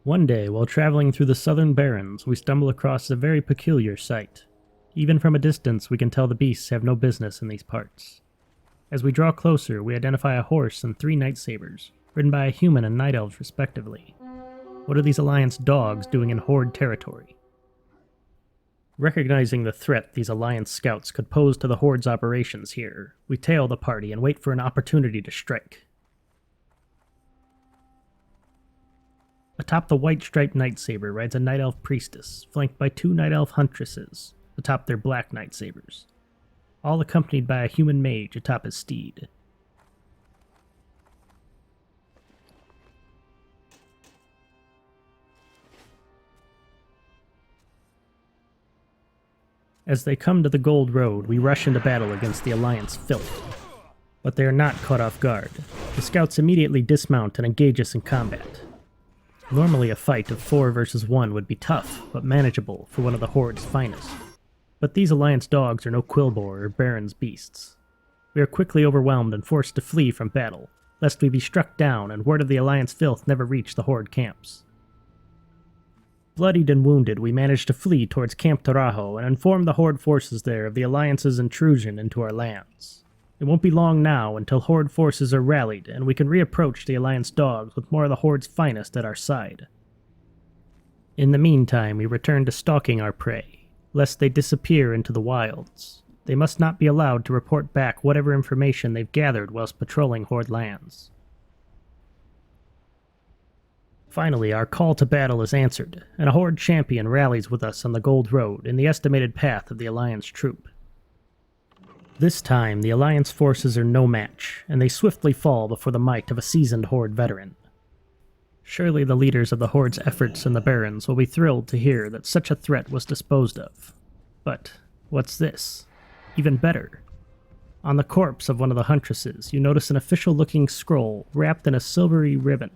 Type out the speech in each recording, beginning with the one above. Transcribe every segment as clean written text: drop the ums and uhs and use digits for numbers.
One day, while traveling through the Southern Barrens, we stumble across a very peculiar sight. Even from a distance, we can tell the beasts have no business in these parts. As we draw closer, we identify a horse and 3 night sabers, ridden by a human and night elves respectively. What are these Alliance dogs doing in Horde territory? Recognizing the threat these Alliance scouts could pose to the Horde's operations here, we tail the party and wait for an opportunity to strike. Atop the white-striped night saber rides a night elf priestess, flanked by 2 night elf huntresses atop their black night sabers, all accompanied by a human mage atop his steed. As they come to the Gold Road, we rush into battle against the Alliance filth. But they are not caught off guard. The scouts immediately dismount and engage us in combat. Normally a fight of 4 versus 1 would be tough, but manageable for one of the Horde's finest. But these Alliance dogs are no quilboar or Barrens beasts. We are quickly overwhelmed and forced to flee from battle, lest we be struck down and word of the Alliance filth never reach the Horde camps. Bloodied and wounded, we manage to flee towards Camp Tarajo and inform the Horde forces there of the Alliance's intrusion into our lands. It won't be long now until Horde forces are rallied and we can reapproach the Alliance dogs with more of the Horde's finest at our side. In the meantime, we return to stalking our prey, lest they disappear into the wilds. They must not be allowed to report back whatever information they've gathered whilst patrolling Horde lands. Finally, our call to battle is answered, and a Horde champion rallies with us on the Gold Road in the estimated path of the Alliance troop. This time, the Alliance forces are no match, and they swiftly fall before the might of a seasoned Horde veteran. Surely the leaders of the Horde's efforts in the Barrens will be thrilled to hear that such a threat was disposed of. But what's this? Even better. On the corpse of one of the huntresses, you notice an official-looking scroll wrapped in a silvery ribbon.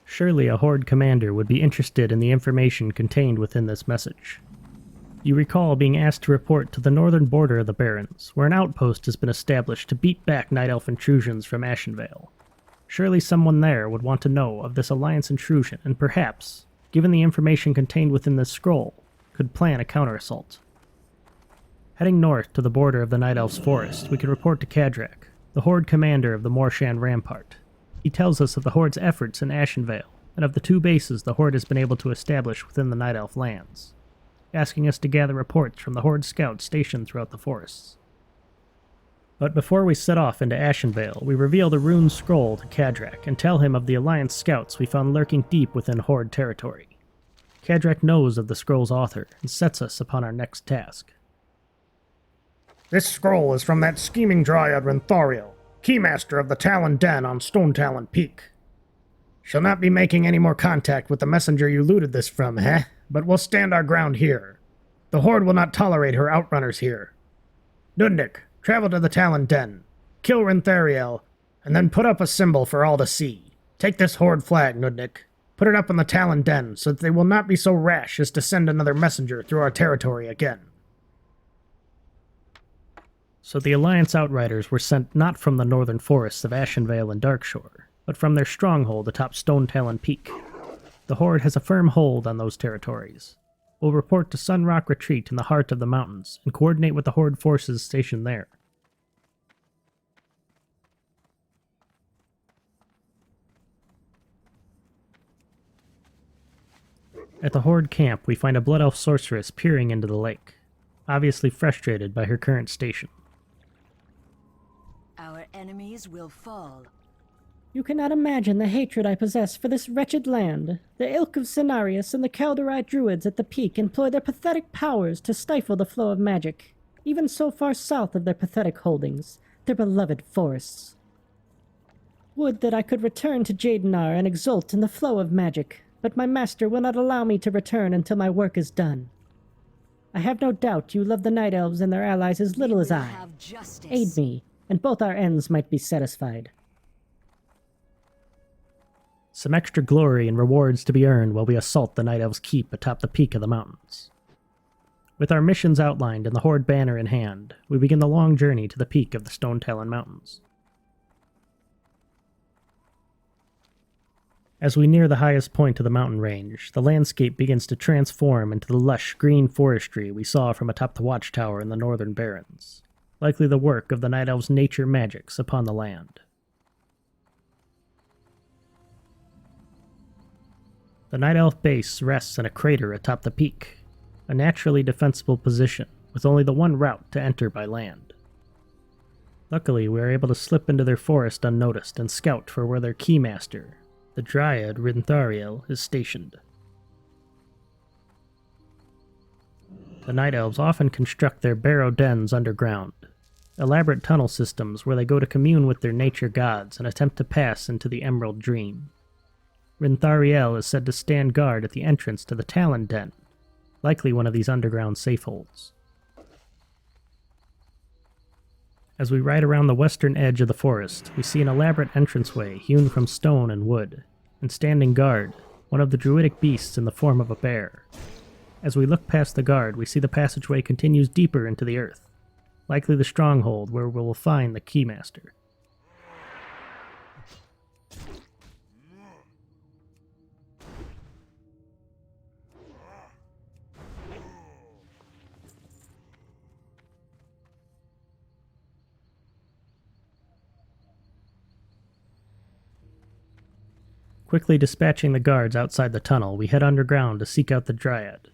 Surely a Horde commander would be interested in the information contained within this message. You recall being asked to report to the northern border of the Barrens, where an outpost has been established to beat back Night Elf intrusions from Ashenvale. Surely someone there would want to know of this Alliance intrusion and perhaps, given the information contained within this scroll, could plan a counter-assault. Heading north to the border of the Night Elf's forest, we can report to Kadrak, the Horde commander of the Morshan Rampart. He tells us of the Horde's efforts in Ashenvale, and of the 2 bases the Horde has been able to establish within the Night Elf lands, asking us to gather reports from the Horde scouts stationed throughout the forests. But before we set off into Ashenvale, we reveal the rune scroll to Kadrak and tell him of the Alliance scouts we found lurking deep within Horde territory. Kadrak knows of the scroll's author and sets us upon our next task. This scroll is from that scheming dryad Rynthariel, Keymaster of the Talon Den on Stonetalon Peak. She'll not be making any more contact with the messenger you looted this from, but we'll stand our ground here. The Horde will not tolerate her Outrunners here. Nudnik, travel to the Talon Den, kill Rynthariel, and then put up a symbol for all to see. Take this Horde flag, Nudnik. Put it up in the Talon Den so that they will not be so rash as to send another messenger through our territory again. So the Alliance Outriders were sent not from the northern forests of Ashenvale and Darkshore, but from their stronghold atop Stonetalon Peak. The Horde has a firm hold on those territories. We'll report to Sunrock Retreat in the heart of the mountains and coordinate with the Horde forces stationed there. At the Horde camp, we find a Blood Elf sorceress peering into the lake, obviously frustrated by her current station. Our enemies will fall. You cannot imagine the hatred I possess for this wretched land. The ilk of Cenarius and the Kaldorite druids at the peak employ their pathetic powers to stifle the flow of magic, even so far south of their pathetic holdings, their beloved forests. Would that I could return to Jadenar and exult in the flow of magic, but my master will not allow me to return until my work is done. I have no doubt you love the Night Elves and their allies as little as I. Aid me, and both our ends might be satisfied. Some extra glory and rewards to be earned while we assault the Night Elves' keep atop the peak of the mountains. With our missions outlined and the Horde banner in hand, we begin the long journey to the peak of the Stonetalon Mountains. As we near the highest point of the mountain range, the landscape begins to transform into the lush green forestry we saw from atop the watchtower in the Northern Barrens, likely the work of the Night Elves' nature magics upon the land. The Night Elf base rests in a crater atop the peak, a naturally defensible position with only the one route to enter by land. Luckily, we are able to slip into their forest unnoticed and scout for where their Keymaster, the Dryad Rynthariel, is stationed. The Night Elves often construct their barrow dens underground, elaborate tunnel systems where they go to commune with their nature gods and attempt to pass into the Emerald Dream. Rynthariel is said to stand guard at the entrance to the Talon Den, likely one of these underground safeholds. As we ride around the western edge of the forest, we see an elaborate entranceway hewn from stone and wood, and standing guard, one of the druidic beasts in the form of a bear. As we look past the guard, we see the passageway continues deeper into the earth, likely the stronghold where we will find the Keymaster. Quickly dispatching the guards outside the tunnel, we head underground to seek out the Dryad.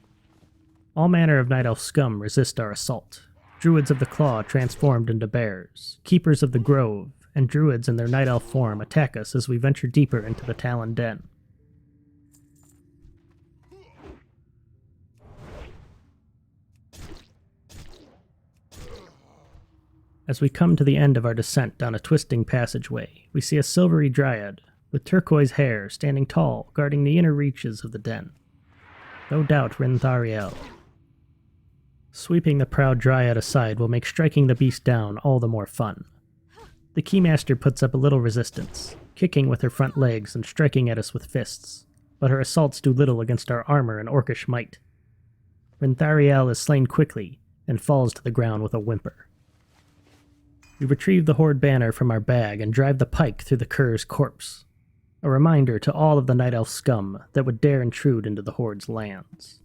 All manner of Night Elf scum resist our assault. Druids of the Claw transformed into bears, Keepers of the Grove, and Druids in their Night Elf form attack us as we venture deeper into the Talon Den. As we come to the end of our descent down a twisting passageway, we see a silvery Dryad, with turquoise hair, standing tall, guarding the inner reaches of the den. No doubt Rynthariel. Sweeping the proud Dryad aside will make striking the beast down all the more fun. The Keymaster puts up a little resistance, kicking with her front legs and striking at us with fists, but her assaults do little against our armor and orcish might. Rynthariel is slain quickly, and falls to the ground with a whimper. We retrieve the Horde banner from our bag and drive the pike through the cur's corpse, a reminder to all of the Night Elf scum that would dare intrude into the Horde's lands.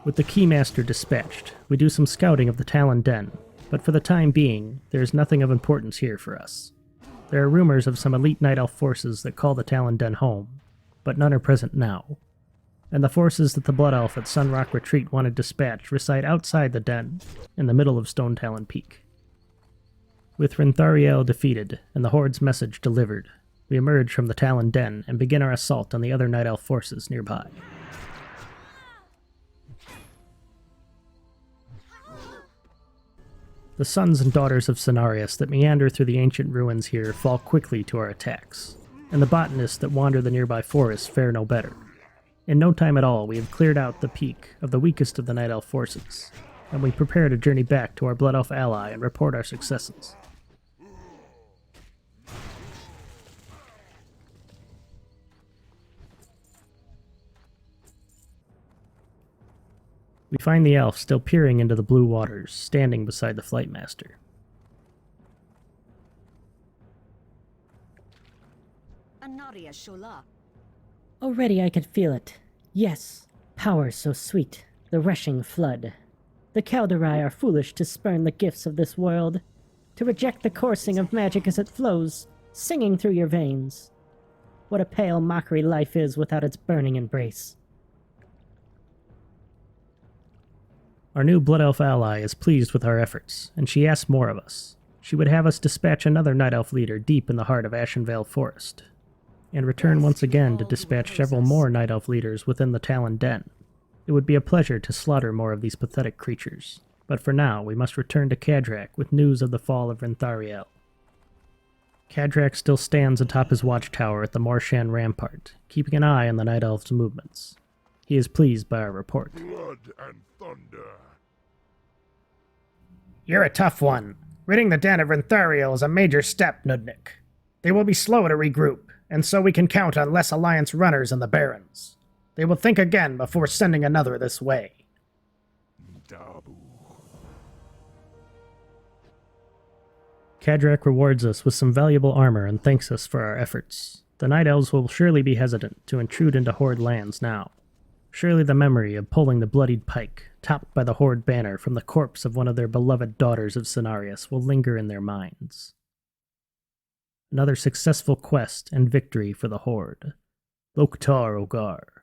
With the Keymaster dispatched, we do some scouting of the Talon Den, but for the time being, there is nothing of importance here for us. There are rumors of some elite Night Elf forces that call the Talon Den home, but none are present now, and the forces that the Blood Elf at Sunrock Retreat wanted dispatched reside outside the den, in the middle of Stonetalon Peak. With Rynthariel defeated, and the Horde's message delivered, we emerge from the Talon Den and begin our assault on the other Night Elf forces nearby. The sons and daughters of Cenarius that meander through the ancient ruins here fall quickly to our attacks, and the botanists that wander the nearby forests fare no better. In no time at all, we have cleared out the peak of the weakest of the Night Elf forces, and we prepare to journey back to our Blood Elf ally and report our successes. We find the elf still peering into the blue waters, standing beside the Flightmaster. Already I could feel it. Yes, power so sweet, the rushing flood. The Kaldarai are foolish to spurn the gifts of this world, to reject the coursing of magic as it flows, singing through your veins. What a pale mockery life is without its burning embrace. Our new Blood Elf ally is pleased with our efforts, and she asks more of us. She would have us dispatch another Night Elf leader deep in the heart of Ashenvale Forest, and return once again to dispatch several more Night Elf leaders within the Talon Den. It would be a pleasure to slaughter more of these pathetic creatures, but for now we must return to Kadrak with news of the fall of Rynthariel. Kadrak still stands atop his watchtower at the Morshan Rampart, keeping an eye on the Night Elf's movements. He is pleased by our report. Blood and thunder. You're a tough one. Ridding the den of Rynthariel is a major step, Nudnik. They will be slow to regroup, and so we can count on less Alliance runners in the Barrens. They will think again before sending another this way. Dabu. Kadrak rewards us with some valuable armor and thanks us for our efforts. The Night Elves will surely be hesitant to intrude into Horde lands now. Surely the memory of pulling the bloodied pike, topped by the Horde banner from the corpse of one of their beloved daughters of Cenarius, will linger in their minds. Another successful quest and victory for the Horde. Loktar Ogar.